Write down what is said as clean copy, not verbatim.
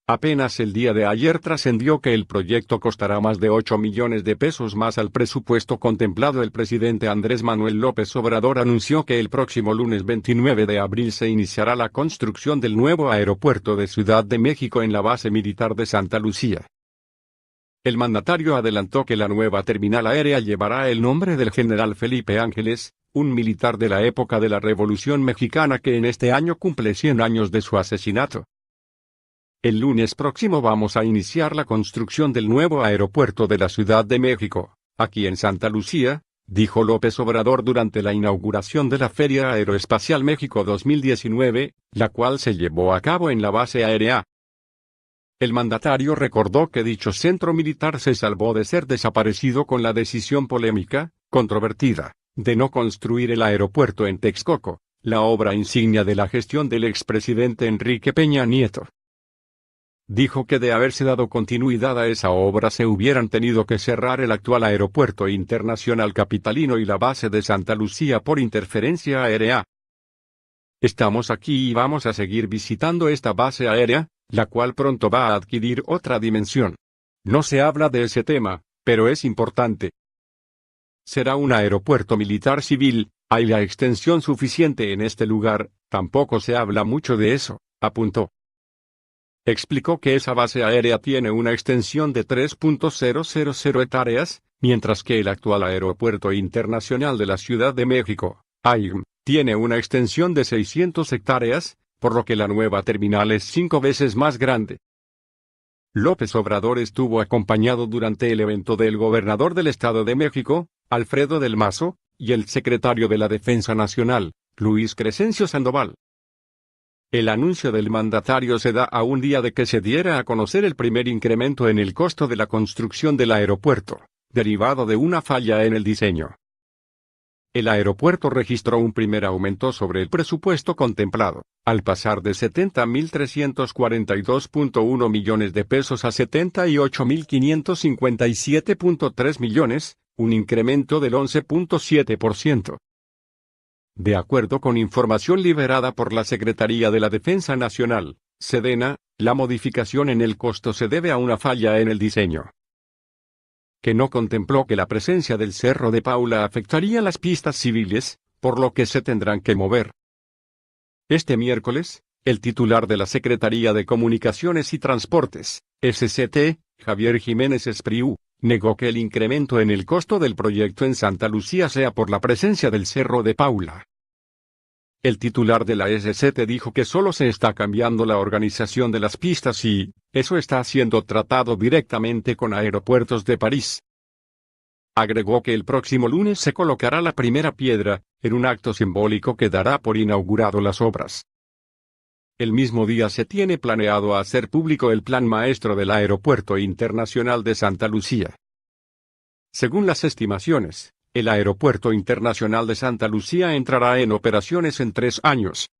Apenas el día de ayer trascendió que el proyecto costará más de 8 millones de pesos más al presupuesto contemplado. El presidente Andrés Manuel López Obrador anunció que el próximo lunes 29 de abril se iniciará la construcción del nuevo aeropuerto de Ciudad de México en la base militar de Santa Lucía. El mandatario adelantó que la nueva terminal aérea llevará el nombre del general Felipe Ángeles, un militar de la época de la Revolución Mexicana que en este año cumple 100 años de su asesinato. El lunes próximo vamos a iniciar la construcción del nuevo aeropuerto de la Ciudad de México, aquí en Santa Lucía, dijo López Obrador durante la inauguración de la Feria Aeroespacial México 2019, la cual se llevó a cabo en la base aérea. El mandatario recordó que dicho centro militar se salvó de ser desaparecido con la decisión polémica, controvertida, de no construir el aeropuerto en Texcoco, la obra insignia de la gestión del expresidente Enrique Peña Nieto. Dijo que de haberse dado continuidad a esa obra se hubieran tenido que cerrar el actual aeropuerto internacional capitalino y la base de Santa Lucía por interferencia aérea. Estamos aquí y vamos a seguir visitando esta base aérea, la cual pronto va a adquirir otra dimensión. No se habla de ese tema, pero es importante. Será un aeropuerto militar civil, hay la extensión suficiente en este lugar, tampoco se habla mucho de eso, apuntó. Explicó que esa base aérea tiene una extensión de 3.000 hectáreas, mientras que el actual Aeropuerto Internacional de la Ciudad de México, AIM, tiene una extensión de 600 hectáreas, por lo que la nueva terminal es 5 veces más grande. López Obrador estuvo acompañado durante el evento del gobernador del Estado de México, Alfredo del Mazo, y el secretario de la Defensa Nacional, Luis Crescencio Sandoval. El anuncio del mandatario se da a un día de que se diera a conocer el primer incremento en el costo de la construcción del aeropuerto, derivado de una falla en el diseño. El aeropuerto registró un primer aumento sobre el presupuesto contemplado, al pasar de 70.342.1 millones de pesos a 78.557.3 millones, un incremento del 11.7%. De acuerdo con información liberada por la Secretaría de la Defensa Nacional, Sedena, la modificación en el costo se debe a una falla en el diseño, que no contempló que la presencia del Cerro de Paula afectaría las pistas civiles, por lo que se tendrán que mover. Este miércoles, el titular de la Secretaría de Comunicaciones y Transportes, SCT, Javier Jiménez Espriu, negó que el incremento en el costo del proyecto en Santa Lucía sea por la presencia del Cerro de Paula. El titular de la SCT dijo que solo se está cambiando la organización de las pistas y, eso está siendo tratado directamente con Aeropuertos de París. Agregó que el próximo lunes se colocará la primera piedra, en un acto simbólico que dará por inaugurado las obras. El mismo día se tiene planeado hacer público el plan maestro del Aeropuerto Internacional de Santa Lucía. Según las estimaciones, el Aeropuerto Internacional de Santa Lucía entrará en operaciones en 3 años.